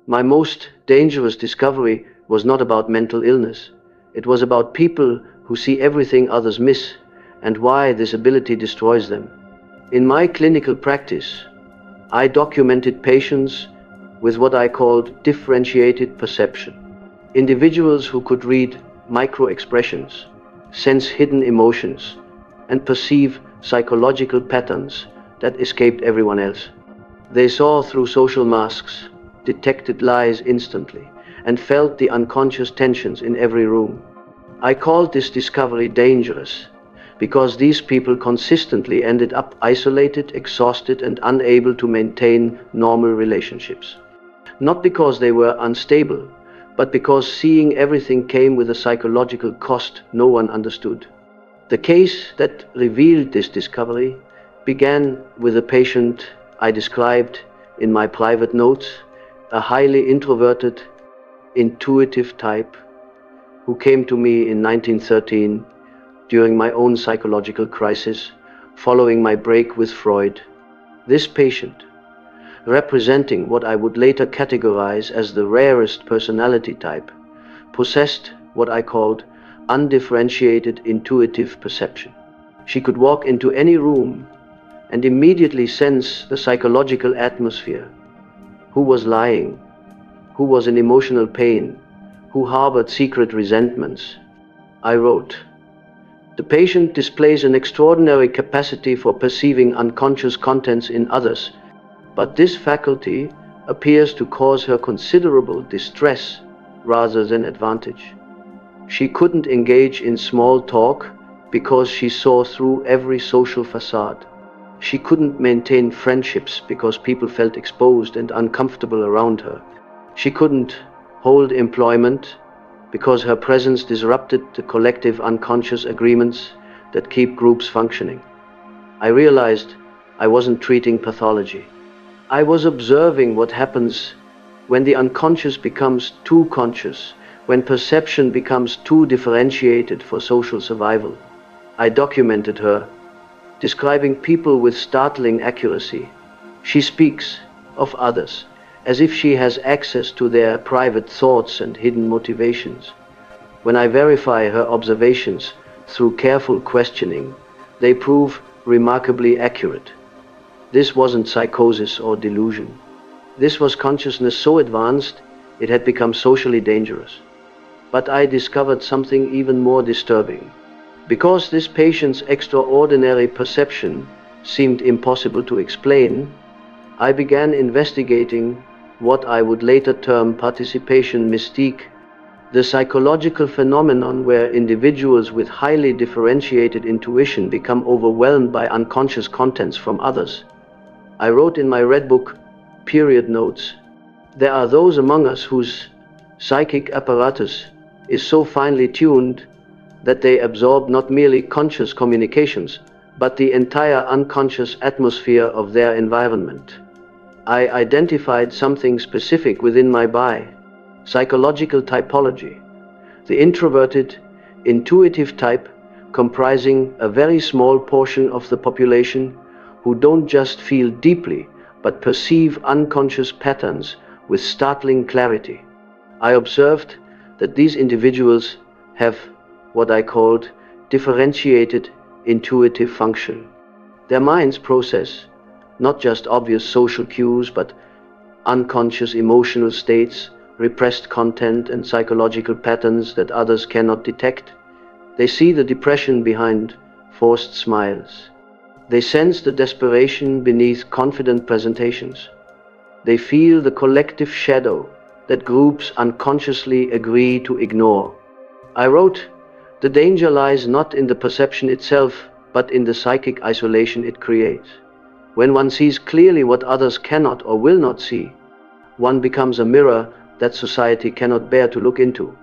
My most dangerous discovery was not about mental illness. It was about people who see everything others miss and why this ability destroys them. In my clinical practice, I documented patients with what I called differentiated perception. Individuals who could read micro-expressions, sense hidden emotions, and perceive psychological patterns that escaped everyone else. They saw through social masks, detected lies instantly, and felt the unconscious tensions in every room. I called this discovery dangerous because these people consistently ended up isolated, exhausted, and unable to maintain normal relationships. Not because they were unstable, but because seeing everything came with a psychological cost no one understood. The case that revealed this discovery began with a patient I described in my private notes, a highly introverted, intuitive type who came to me in 1913 during my own psychological crisis following my break with Freud. This patient, representing what I would later categorize as the rarest personality type, possessed what I called undifferentiated intuitive perception. She could walk into any room and immediately sense the psychological atmosphere. Who was lying? Who was in emotional pain? Who harbored secret resentments? I wrote, "The patient displays an extraordinary capacity for perceiving unconscious contents in others, but this faculty appears to cause her considerable distress rather than advantage. She couldn't engage in small talk because she saw through every social facade. She couldn't maintain friendships because people felt exposed and uncomfortable around her. She couldn't hold employment because her presence disrupted the collective unconscious agreements that keep groups functioning." I realized I wasn't treating pathology. I was observing what happens when the unconscious becomes too conscious, when perception becomes too differentiated for social survival. I documented her, describing people with startling accuracy. She speaks of others as if she has access to their private thoughts and hidden motivations. When I verify her observations through careful questioning, they prove remarkably accurate. This wasn't psychosis or delusion. This was consciousness so advanced it had become socially dangerous. But I discovered something even more disturbing. Because this patient's extraordinary perception seemed impossible to explain, I began investigating what I would later term participation mystique, the psychological phenomenon where individuals with highly differentiated intuition become overwhelmed by unconscious contents from others. I wrote in my Red Book period notes, "There are those among us whose psychic apparatus is so finely tuned that they absorb not merely conscious communications, but the entire unconscious atmosphere of their environment." I identified something specific within my psychological typology, the introverted, intuitive type comprising a very small portion of the population who don't just feel deeply, but perceive unconscious patterns with startling clarity. I observed that these individuals have what I called differentiated intuitive function. Their minds process not just obvious social cues, but unconscious emotional states, repressed content, and psychological patterns that others cannot detect. They see the depression behind forced smiles. They sense the desperation beneath confident presentations. They feel the collective shadow that groups unconsciously agree to ignore. I wrote, "The danger lies not in the perception itself, but in the psychic isolation it creates. When one sees clearly what others cannot or will not see, one becomes a mirror that society cannot bear to look into.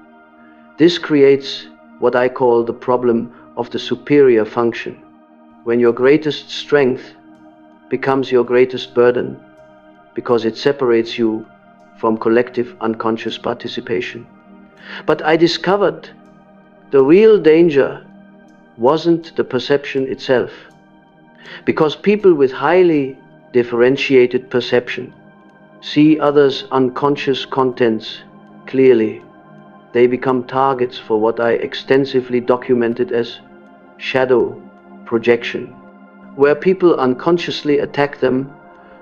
This creates what I call the problem of the superior function, when your greatest strength becomes your greatest burden, because it separates you from collective unconscious participation." But I discovered the real danger wasn't the perception itself, because people with highly differentiated perception see others' unconscious contents clearly. They become targets for what I extensively documented as shadow projection, where people unconsciously attack them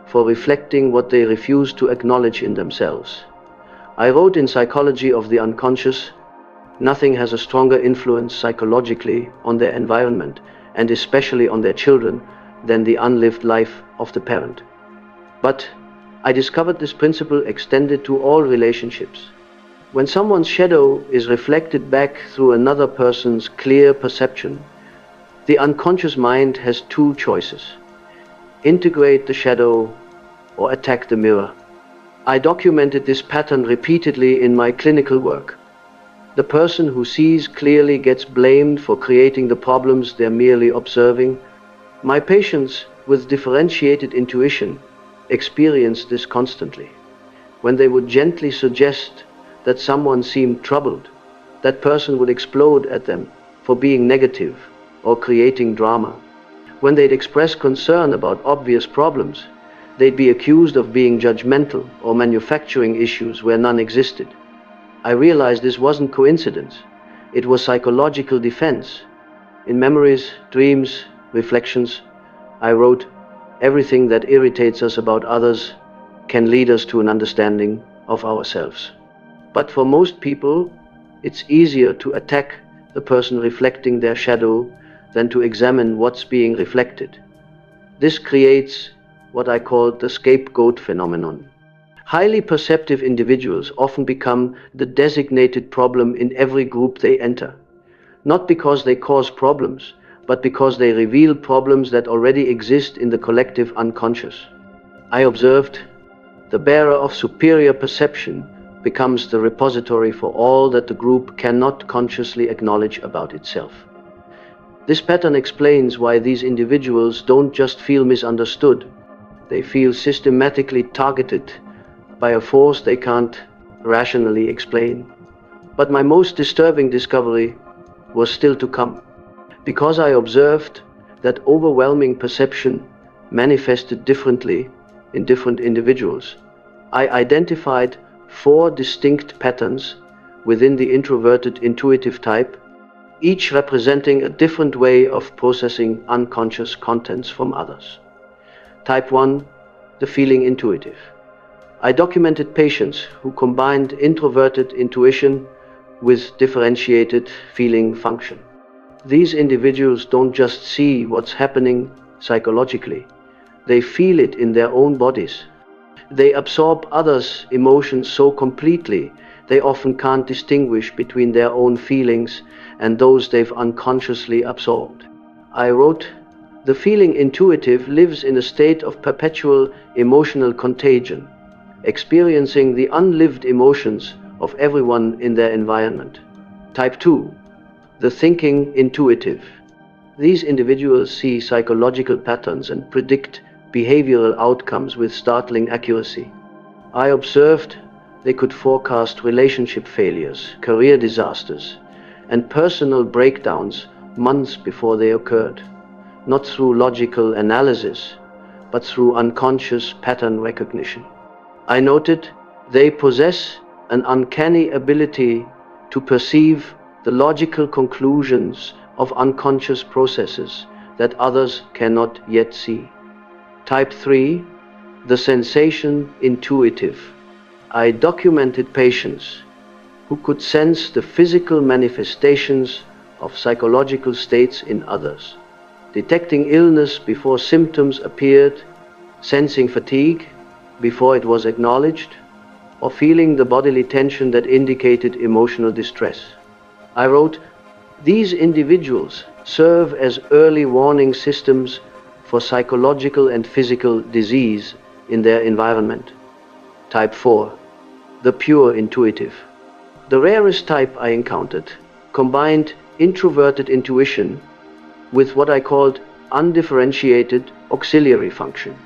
for reflecting what they refuse to acknowledge in themselves. I wrote in Psychology of the Unconscious, nothing has a stronger influence psychologically on their environment, and especially on their children, than the unlived life of the parent. But I discovered this principle extended to all relationships. When someone's shadow is reflected back through another person's clear perception, the unconscious mind has two choices: integrate the shadow or attack the mirror. I documented this pattern repeatedly in my clinical work. The person who sees clearly gets blamed for creating the problems they're merely observing. My patients with differentiated intuition experienced this constantly. When they would gently suggest that someone seemed troubled, that person would explode at them for being negative or creating drama. When they'd express concern about obvious problems, they'd be accused of being judgmental or manufacturing issues where none existed. I realized this wasn't coincidence. It was psychological defense. In Memories, Dreams, Reflections, I wrote, everything that irritates us about others can lead us to an understanding of ourselves. But for most people, it's easier to attack the person reflecting their shadow than to examine what's being reflected. This creates what I call the scapegoat phenomenon. Highly perceptive individuals often become the designated problem in every group they enter, not because they cause problems, but because they reveal problems that already exist in the collective unconscious. I observed the bearer of superior perception becomes the repository for all that the group cannot consciously acknowledge about itself. This pattern explains why these individuals don't just feel misunderstood, they feel systematically targeted by a force they can't rationally explain. But my most disturbing discovery was still to come, because I observed that overwhelming perception manifested differently in different individuals. I identified 4 distinct patterns within the introverted intuitive type, each representing a different way of processing unconscious contents from others. Type 1, the feeling intuitive. I documented patients who combined introverted intuition with differentiated feeling function. These individuals don't just see what's happening psychologically, they feel it in their own bodies. They absorb others' emotions so completely, they often can't distinguish between their own feelings and those they've unconsciously absorbed. I wrote, the feeling intuitive lives in a state of perpetual emotional contagion, experiencing the unlived emotions of everyone in their environment. Type 2, the thinking intuitive. These individuals see psychological patterns and predict behavioral outcomes with startling accuracy. I observed they could forecast relationship failures, career disasters, and personal breakdowns months before they occurred, not through logical analysis, but through unconscious pattern recognition. I noted they possess an uncanny ability to perceive the logical conclusions of unconscious processes that others cannot yet see. Type 3, the sensation intuitive. I documented patients who could sense the physical manifestations of psychological states in others, detecting illness before symptoms appeared, sensing fatigue before it was acknowledged, or feeling the bodily tension that indicated emotional distress. I wrote, these individuals serve as early warning systems for psychological and physical disease in their environment. Type 4, the pure intuitive. The rarest type I encountered combined introverted intuition with what I called undifferentiated auxiliary function.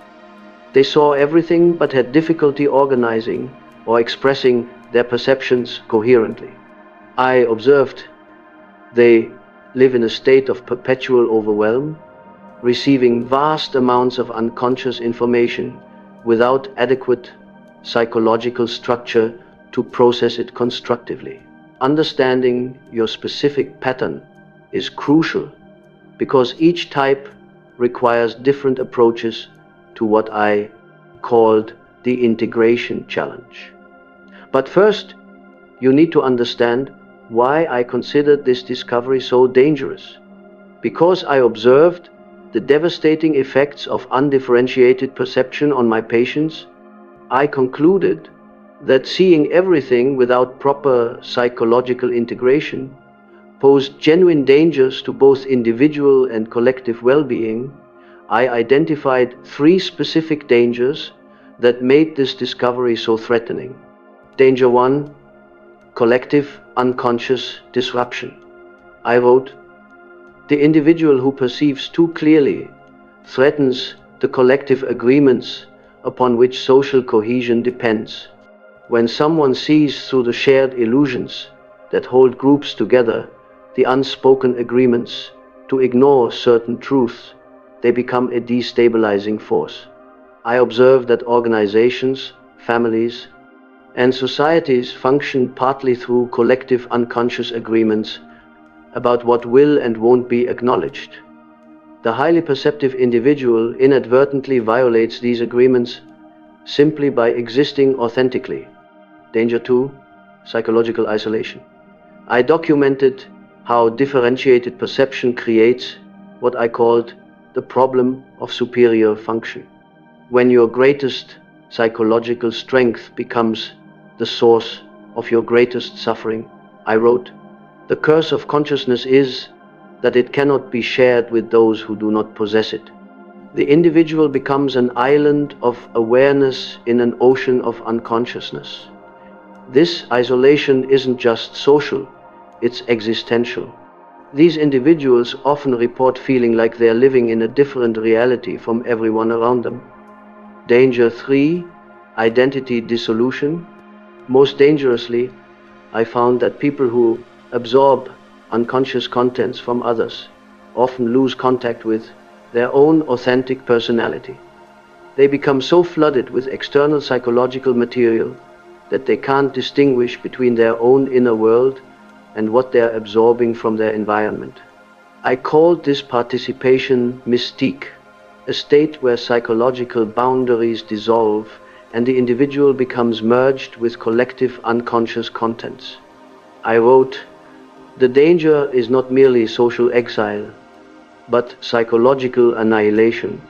They saw everything but had difficulty organizing or expressing their perceptions coherently. I observed they live in a state of perpetual overwhelm, receiving vast amounts of unconscious information without adequate psychological structure to process it constructively. Understanding your specific pattern is crucial because each type requires different approaches to what I called the integration challenge. But first, you need to understand why I considered this discovery so dangerous. Because I observed the devastating effects of undifferentiated perception on my patients, I concluded that seeing everything without proper psychological integration posed genuine dangers to both individual and collective well-being. I identified 3 specific dangers that made this discovery so threatening. Danger 1, collective unconscious disruption. I wrote, the individual who perceives too clearly threatens the collective agreements upon which social cohesion depends. When someone sees through the shared illusions that hold groups together, the unspoken agreements to ignore certain truths, they become a destabilizing force. I observe that organizations, families, and societies function partly through collective unconscious agreements about what will and won't be acknowledged. The highly perceptive individual inadvertently violates these agreements simply by existing authentically. Danger 2, psychological isolation. I documented how differentiated perception creates what I called the problem of superior function. When your greatest psychological strength becomes the source of your greatest suffering, I wrote, the curse of consciousness is that it cannot be shared with those who do not possess it. The individual becomes an island of awareness in an ocean of unconsciousness. This isolation isn't just social, it's existential. These individuals often report feeling like they're living in a different reality from everyone around them. Danger 3, identity dissolution. Most dangerously, I found that people who absorb unconscious contents from others often lose contact with their own authentic personality. They become so flooded with external psychological material that they can't distinguish between their own inner world and what they're absorbing from their environment. I called this participation mystique, a state where psychological boundaries dissolve and the individual becomes merged with collective unconscious contents. I wrote, the danger is not merely social exile, but psychological annihilation,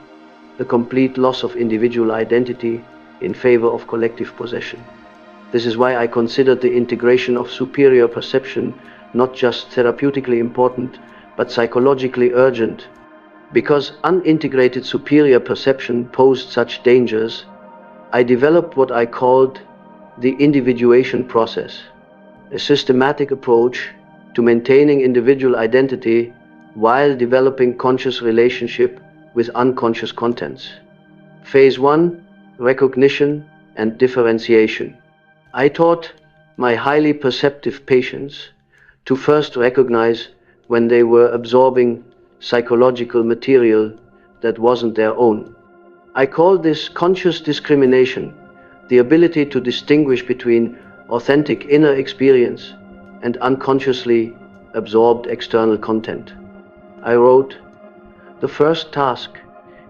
the complete loss of individual identity in favor of collective possession. This is why I considered the integration of superior perception not just therapeutically important, but psychologically urgent. Because unintegrated superior perception posed such dangers, I developed what I called the individuation process, a systematic approach to maintaining individual identity while developing conscious relationship with unconscious contents. Phase 1, recognition and differentiation. I taught my highly perceptive patients to first recognize when they were absorbing psychological material that wasn't their own. I call this conscious discrimination, the ability to distinguish between authentic inner experience and unconsciously absorbed external content. I wrote, the first task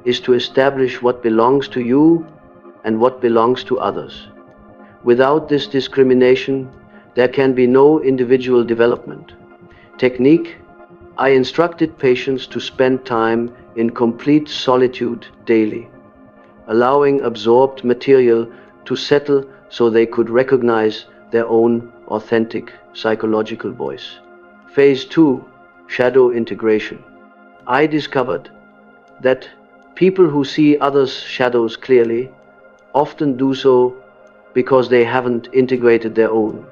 is to establish what belongs to you and what belongs to others. Without this discrimination, there can be no individual development. Technique, I instructed patients to spend time in complete solitude daily, allowing absorbed material to settle so they could recognize their own authentic psychological voice. Phase 2, shadow integration. I discovered that people who see others' shadows clearly often do so because they haven't integrated their own.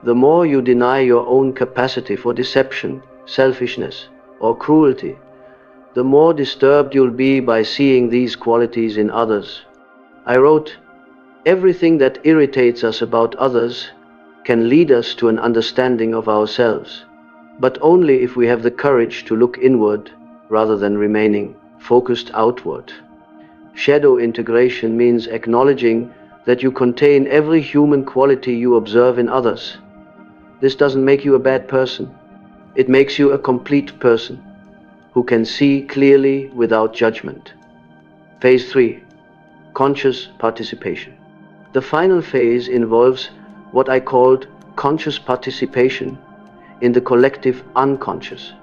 The more you deny your own capacity for deception, selfishness, or cruelty, the more disturbed you'll be by seeing these qualities in others. I wrote, everything that irritates us about others can lead us to an understanding of ourselves, but only if we have the courage to look inward rather than remaining focused outward. Shadow integration means acknowledging that you contain every human quality you observe in others. This doesn't make you a bad person. It makes you a complete person who can see clearly without judgment. Phase 3. Conscious participation. The final phase involves what I called conscious participation in the collective unconscious.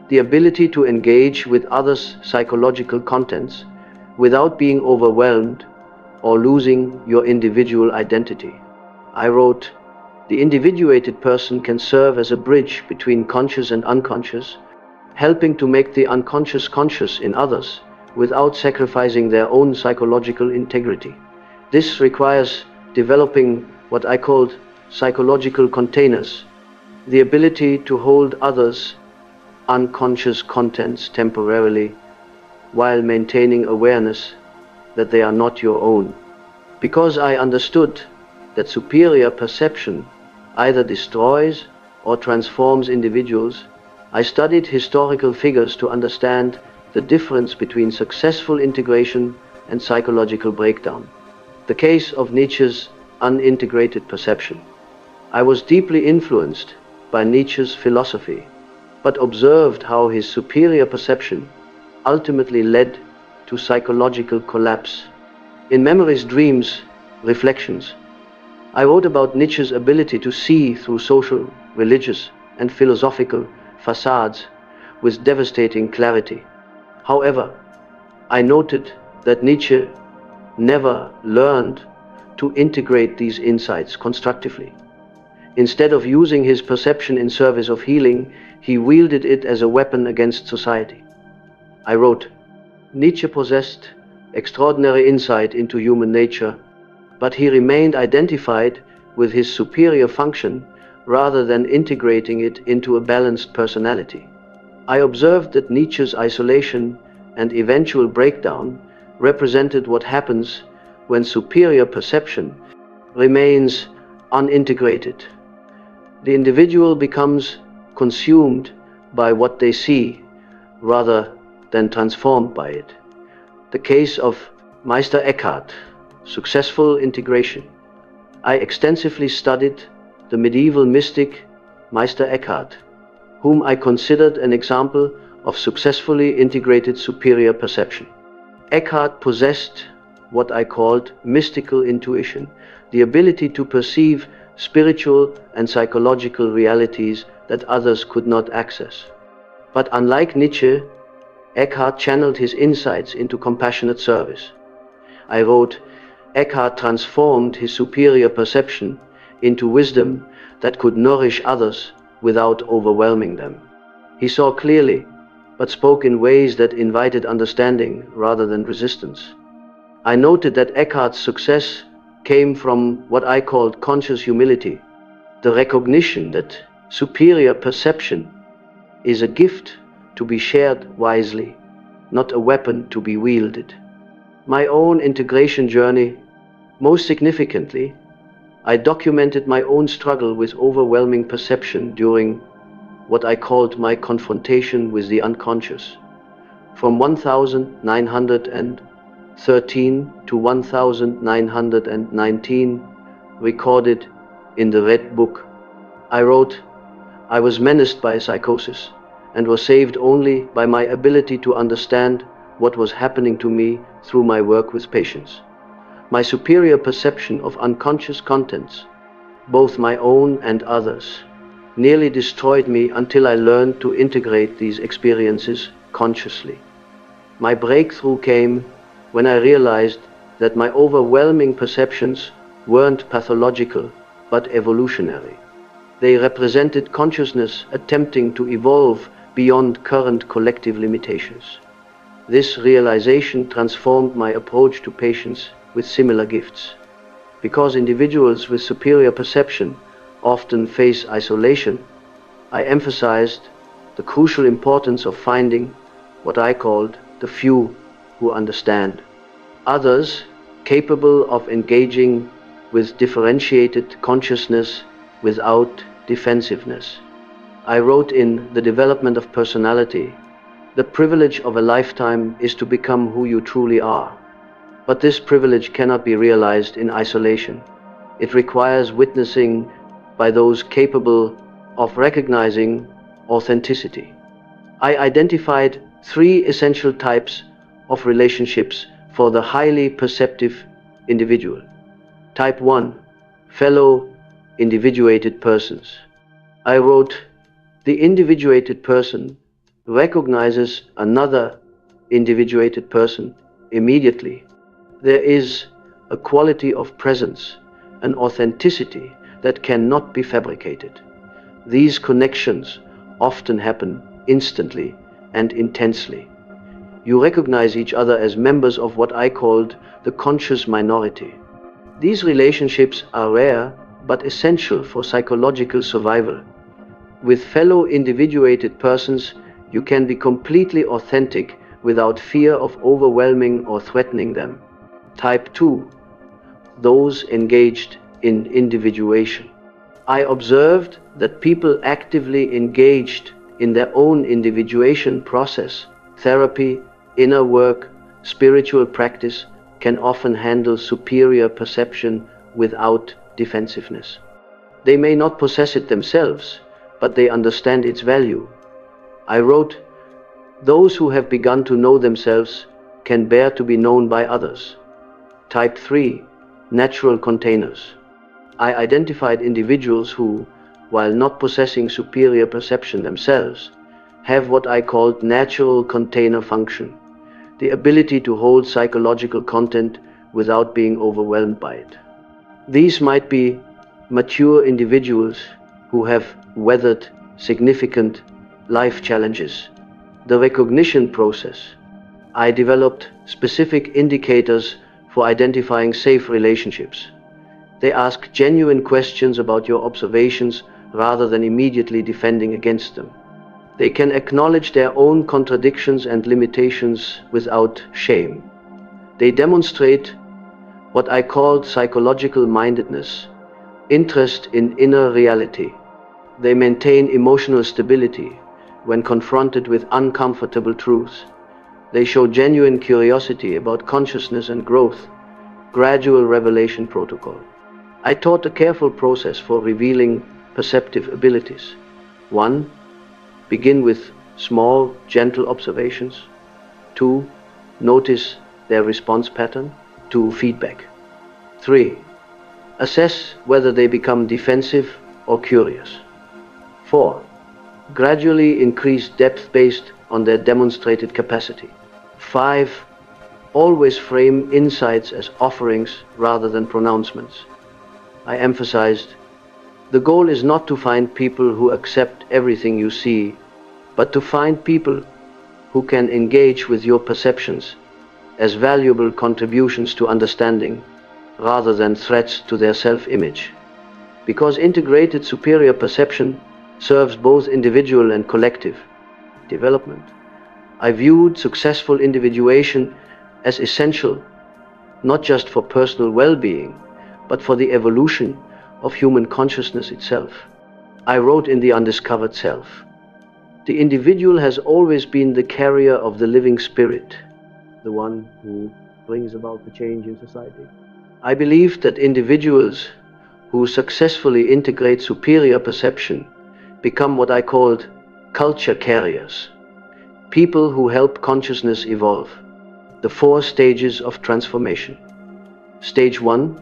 The ability to engage with others' psychological contents without being overwhelmed or losing your individual identity. I wrote, the individuated person can serve as a bridge between conscious and unconscious, helping to make the unconscious conscious in others without sacrificing their own psychological integrity. This requires developing what I called psychological containers, the ability to hold others' unconscious contents temporarily while maintaining awareness that they are not your own. Because I understood that superior perception either destroys or transforms individuals, I studied historical figures to understand the difference between successful integration and psychological breakdown. The case of Nietzsche's unintegrated perception. I was deeply influenced by Nietzsche's philosophy, but observed how his superior perception ultimately led to psychological collapse. In Memories, Dreams, Reflections, I wrote about Nietzsche's ability to see through social, religious, and philosophical facades with devastating clarity. However, I noted that Nietzsche never learned to integrate these insights constructively. Instead of using his perception in service of healing, he wielded it as a weapon against society. I wrote, Nietzsche possessed extraordinary insight into human nature, but he remained identified with his superior function rather than integrating it into a balanced personality. I observed that Nietzsche's isolation and eventual breakdown represented what happens when superior perception remains unintegrated. The individual becomes consumed by what they see rather than transformed by it. The case of Meister Eckhart, successful integration. I extensively studied the medieval mystic Meister Eckhart, whom I considered an example of successfully integrated superior perception. Eckhart possessed what I called mystical intuition, the ability to perceive spiritual and psychological realities that others could not access. But unlike Nietzsche, Eckhart channeled his insights into compassionate service. I wrote, Eckhart transformed his superior perception into wisdom that could nourish others without overwhelming them. He saw clearly, but spoke in ways that invited understanding rather than resistance. I noted that Eckhart's success came from what I called conscious humility, the recognition that superior perception is a gift to be shared wisely, not a weapon to be wielded. My own integration journey, most significantly, I documented my own struggle with overwhelming perception during what I called my confrontation with the unconscious. From 1913 to 1919, recorded in the Red Book, I wrote, I was menaced by psychosis and was saved only by my ability to understand what was happening to me through my work with patients. My superior perception of unconscious contents, both my own and others, nearly destroyed me until I learned to integrate these experiences consciously. My breakthrough came when I realized that my overwhelming perceptions weren't pathological, but evolutionary. They represented consciousness attempting to evolve beyond current collective limitations. This realization transformed my approach to patients with similar gifts. Because individuals with superior perception often face isolation, I emphasized the crucial importance of finding what I called the few who understand. Others capable of engaging with differentiated consciousness without defensiveness. I wrote in The Development of Personality, the privilege of a lifetime is to become who you truly are. But this privilege cannot be realized in isolation. It requires witnessing by those capable of recognizing authenticity. I identified 3 essential types of relationships for the highly perceptive individual. Type 1, fellow individuated persons. I wrote, the individuated person recognizes another individuated person immediately. There is a quality of presence, an authenticity that cannot be fabricated. These connections often happen instantly and intensely. You recognize each other as members of what I called the conscious minority. These relationships are rare but essential for psychological survival. With fellow individuated persons, you can be completely authentic without fear of overwhelming or threatening them. Type 2, those engaged in individuation. I observed that people actively engaged in their own individuation process, therapy, inner work, spiritual practice, can often handle superior perception without defensiveness. They may not possess it themselves, but they understand its value. I wrote, those who have begun to know themselves can bear to be known by others. Type 3, natural containers. I identified individuals who, while not possessing superior perception themselves, have what I called natural container function, the ability to hold psychological content without being overwhelmed by it. These might be mature individuals who have weathered significant life challenges. The recognition process. I developed specific indicators for identifying safe relationships. They ask genuine questions about your observations rather than immediately defending against them. They can acknowledge their own contradictions and limitations without shame. They demonstrate what I called psychological mindedness, interest in inner reality. They maintain emotional stability when confronted with uncomfortable truths. They show genuine curiosity about consciousness and growth, gradual revelation protocol. I taught a careful process for revealing perceptive abilities. 1. Begin with small, gentle observations. 2. Notice their response pattern. 2. Feedback. 3. Assess whether they become defensive or curious. 4. Gradually increase depth based on their demonstrated capacity. 5. Always frame insights as offerings rather than pronouncements. I emphasized, the goal is not to find people who accept everything you see, but to find people who can engage with your perceptions as valuable contributions to understanding rather than threats to their self-image. Because integrated superior perception serves both individual and collective development, I viewed successful individuation as essential not just for personal well-being, but for the evolution of human consciousness itself. I wrote in The Undiscovered Self, the individual has always been the carrier of the living spirit, the one who brings about the change in society. I believe that individuals who successfully integrate superior perception become what I called culture carriers, people who help consciousness evolve. The 4 stages of transformation. Stage 1,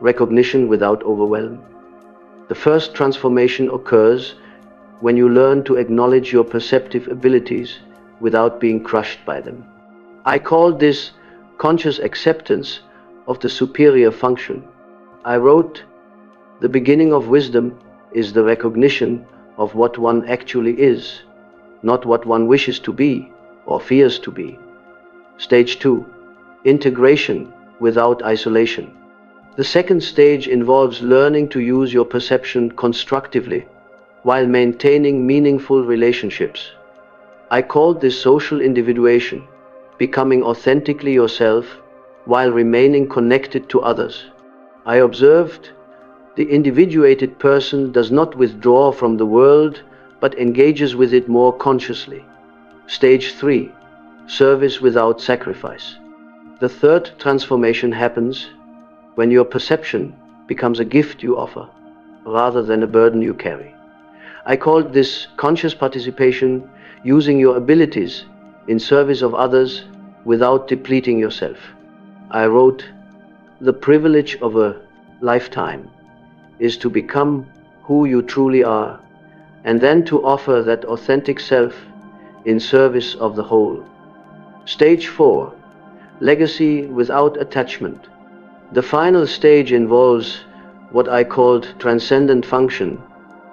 recognition without overwhelm. The first transformation occurs when you learn to acknowledge your perceptive abilities without being crushed by them. I called this conscious acceptance of the superior function. I wrote, the beginning of wisdom is the recognition of what one actually is, not what one wishes to be or fears to be. Stage 2, integration without isolation. The second stage involves learning to use your perception constructively while maintaining meaningful relationships. I called this social individuation, becoming authentically yourself while remaining connected to others. I observed the individuated person does not withdraw from the world, but engages with it more consciously. Stage 3, service without sacrifice. The third transformation happens when your perception becomes a gift you offer, rather than a burden you carry. I called this conscious participation, using your abilities in service of others without depleting yourself. I wrote, "The privilege of a lifetime is to become who you truly are, and then to offer that authentic self in service of the whole." Stage 4. Legacy without attachment. The final stage involves what I called transcendent function,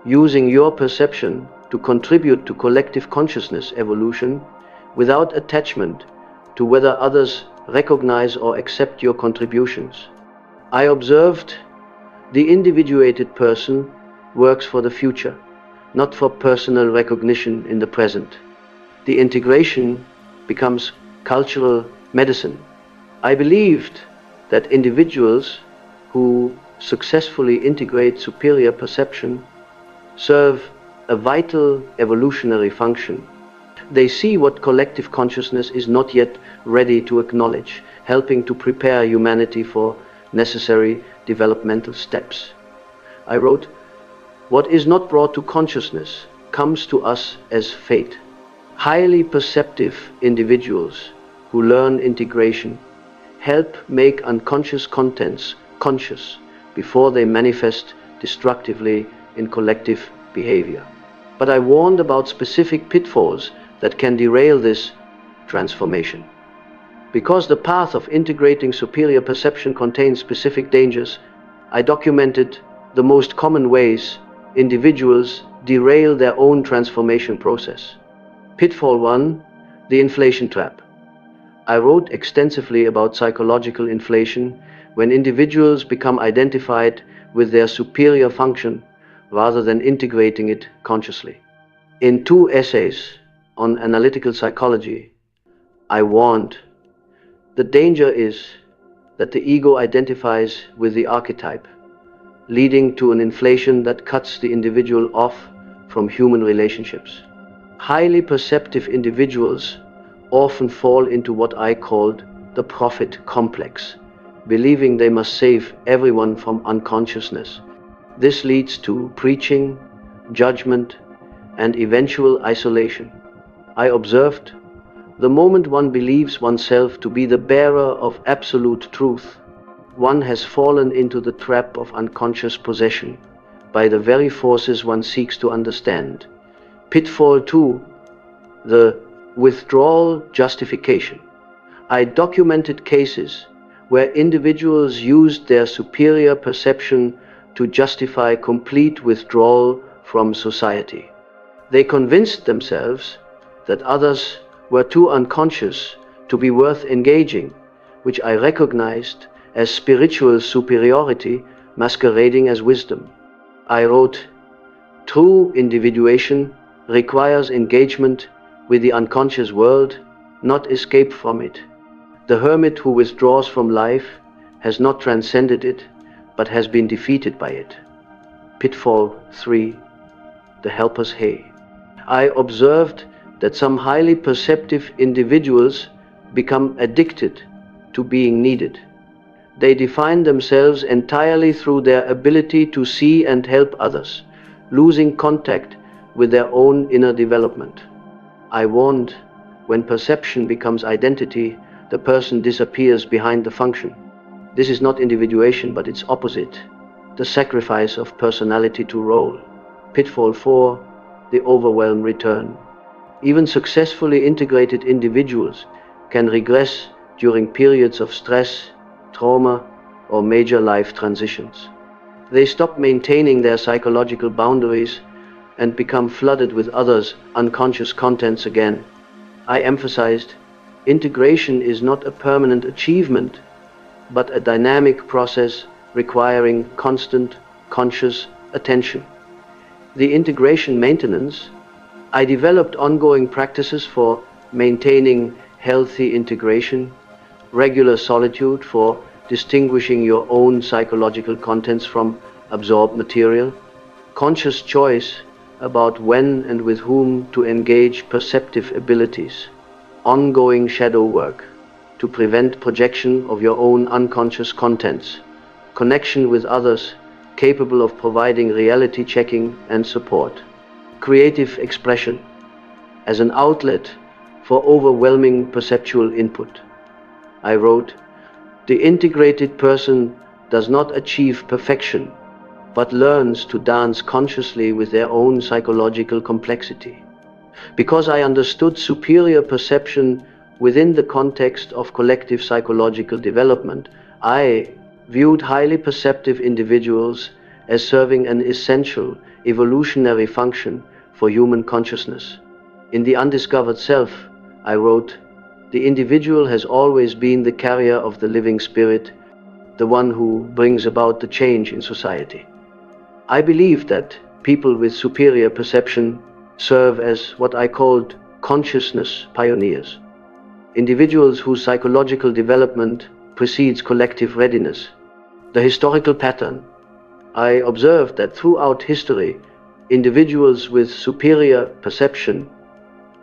using your perception to contribute to collective consciousness evolution without attachment to whether others recognize or accept your contributions. I observed the individuated person works for the future, not for personal recognition in the present. The integration becomes cultural medicine. I believed that individuals who successfully integrate superior perception serve a vital evolutionary function. They see what collective consciousness is not yet ready to acknowledge, helping to prepare humanity for necessary developmental steps. I wrote, "What is not brought to consciousness comes to us as fate." Highly perceptive individuals who learn integration help make unconscious contents conscious before they manifest destructively in collective behavior. But I warned about specific pitfalls that can derail this transformation. Because the path of integrating superior perception contains specific dangers, I documented the most common ways individuals derail their own transformation process. Pitfall 1, the inflation trap. I wrote extensively about psychological inflation when individuals become identified with their superior function rather than integrating it consciously. In 2 essays on analytical psychology, I warned the danger is that the ego identifies with the archetype, leading to an inflation that cuts the individual off from human relationships. Highly perceptive individuals often fall into what I called the prophet complex, believing they must save everyone from unconsciousness. This leads to preaching, judgment, and eventual isolation. I observed, the moment one believes oneself to be the bearer of absolute truth, one has fallen into the trap of unconscious possession by the very forces one seeks to understand. Pitfall 2, the withdrawal justification. I documented cases where individuals used their superior perception to justify complete withdrawal from society. They convinced themselves that others were too unconscious to be worth engaging, which I recognized as spiritual superiority masquerading as wisdom. I wrote, "True individuation requires engagement with the unconscious world, not escape from it. The hermit who withdraws from life has not transcended it, but has been defeated by it." Pitfall 3, the helper's hay. I observed that some highly perceptive individuals become addicted to being needed. They define themselves entirely through their ability to see and help others, losing contact with their own inner development. I warned, when perception becomes identity, the person disappears behind the function. This is not individuation, but its opposite, the sacrifice of personality to role. Pitfall 4, the overwhelm return. Even successfully integrated individuals can regress during periods of stress, trauma, or major life transitions. They stop maintaining their psychological boundaries and become flooded with others' unconscious contents again. I emphasized, integration is not a permanent achievement, but a dynamic process requiring constant, conscious attention. The integration maintenance, I developed ongoing practices for maintaining healthy integration, regular solitude for distinguishing your own psychological contents from absorbed material, conscious choice about when and with whom to engage perceptive abilities, ongoing shadow work. to prevent projection of your own unconscious contents, connection with others capable of providing reality checking and support, creative expression as an outlet for overwhelming perceptual input. I wrote, "The integrated person does not achieve perfection, but learns to dance consciously with their own psychological complexity." Because I understood superior perception within the context of collective psychological development, I viewed highly perceptive individuals as serving an essential evolutionary function for human consciousness. In The Undiscovered Self, I wrote, "The individual has always been the carrier of the living spirit, the one who brings about the change in society." I believe that people with superior perception serve as what I called consciousness pioneers, individuals whose psychological development precedes collective readiness. The historical pattern: I observed that throughout history, individuals with superior perception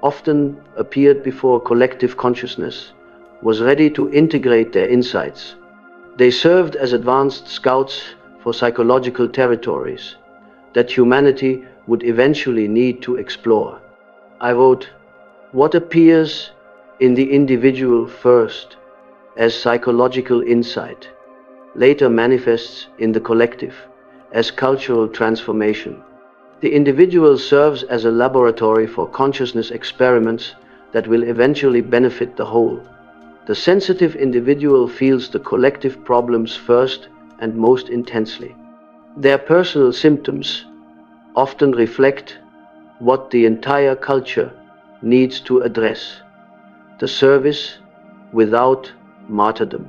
often appeared before collective consciousness was ready to integrate their insights. They served as advanced scouts for psychological territories that humanity would eventually need to explore. I wrote, "What appears in the individual first as psychological insight later manifests in the collective as cultural transformation. The individual serves as a laboratory for consciousness experiments that will eventually benefit the whole. The sensitive individual feels the collective problems first and most intensely. Their personal symptoms often reflect what the entire culture needs to address: the service without martyrdom."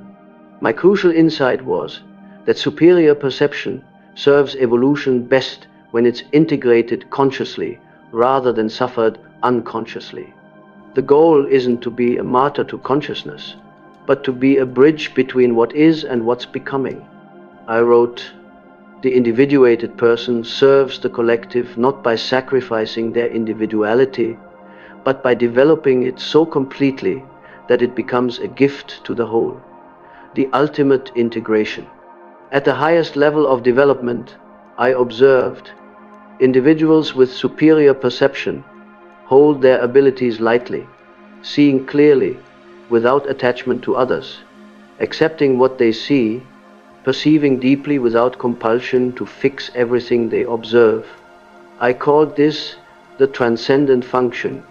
My crucial insight was that superior perception serves evolution best when it's integrated consciously rather than suffered unconsciously. The goal isn't to be a martyr to consciousness, but to be a bridge between what is and what's becoming. I wrote, "The individuated person serves the collective not by sacrificing their individuality, but by developing it so completely that it becomes a gift to the whole, the ultimate integration." At the highest level of development, I observed individuals with superior perception hold their abilities lightly, seeing clearly without attachment to others, accepting what they see, perceiving deeply without compulsion to fix everything they observe. I called this the transcendent function,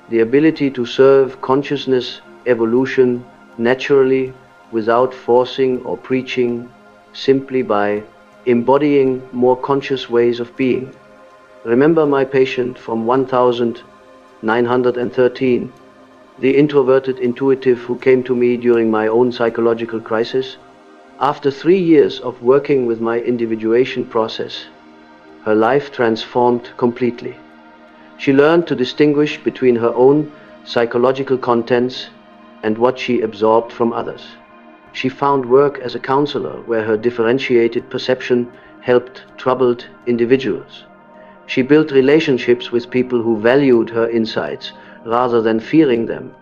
the ability to serve consciousness evolution naturally without forcing or preaching, simply by embodying more conscious ways of being. Remember my patient from 1913, the introverted intuitive who came to me during my own psychological crisis? After 3 years of working with my individuation process, her life transformed completely. She learned to distinguish between her own psychological contents and what she absorbed from others. She found work as a counselor where her differentiated perception helped troubled individuals. She built relationships with people who valued her insights rather than fearing them.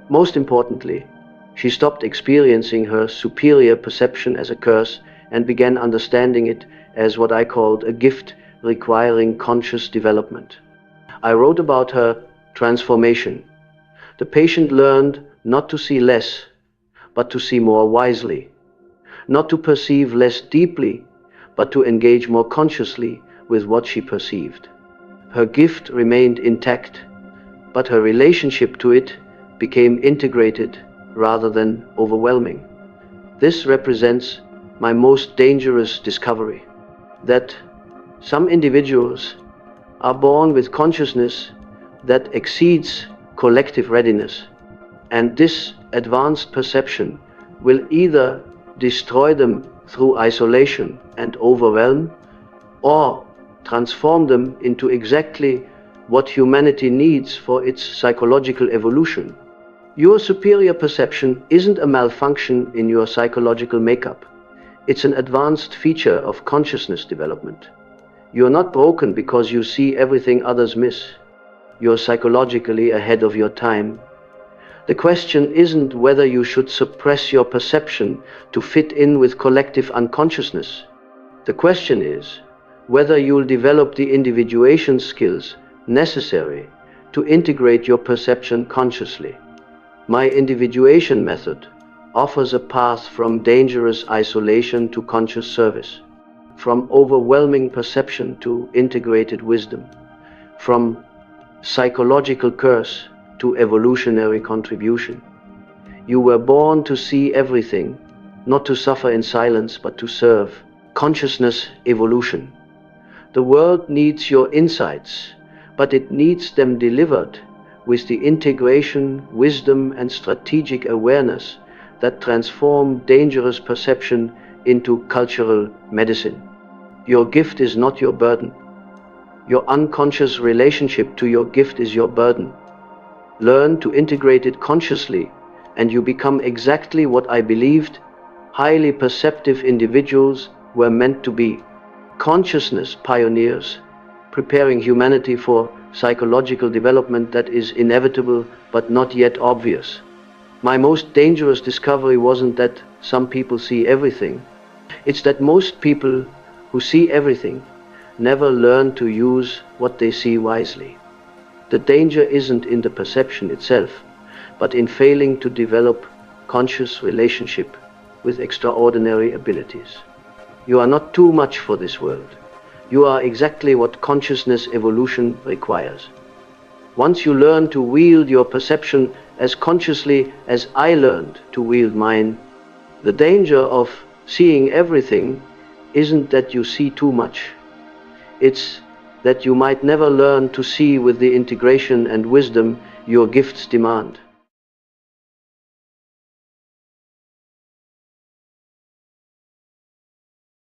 Most importantly, she stopped experiencing her superior perception as a curse and began understanding it as what I called a gift requiring conscious development. I wrote about her transformation. The patient learned not to see less, but to see more wisely, not to perceive less deeply, but to engage more consciously with what she perceived. Her gift remained intact, but her relationship to it became integrated rather than overwhelming. This represents my most dangerous discovery, that some individuals are born with consciousness that exceeds collective readiness, and this advanced perception will either destroy them through isolation and overwhelm, or transform them into exactly what humanity needs for its psychological evolution. Your superior perception isn't a malfunction in your psychological makeup. It's an advanced feature of consciousness development. You're not broken because you see everything others miss. You're psychologically ahead of your time. The question isn't whether you should suppress your perception to fit in with collective unconsciousness. The question is whether you'll develop the individuation skills necessary to integrate your perception consciously. My individuation method offers a path from dangerous isolation to conscious service, from overwhelming perception to integrated wisdom, from psychological curse to evolutionary contribution. You were born to see everything, not to suffer in silence, but to serve. Consciousness evolution. The world needs your insights, but it needs them delivered with the integration, wisdom, and strategic awareness that transform dangerous perception into cultural medicine. Your gift is not your burden. Your unconscious relationship to your gift is your burden. Learn to integrate it consciously, and you become exactly what I believed highly perceptive individuals were meant to be. Consciousness pioneers, preparing humanity for psychological development that is inevitable but not yet obvious. My most dangerous discovery wasn't that some people see everything. It's that most people who see everything never learn to use what they see wisely. The danger isn't in the perception itself, but in failing to develop conscious relationship with extraordinary abilities. You are not too much for this world. You are exactly what consciousness evolution requires. Once you learn to wield your perception as consciously as I learned to wield mine, the danger of seeing everything isn't that you see too much. It's that you might never learn to see with the integration and wisdom your gifts demand.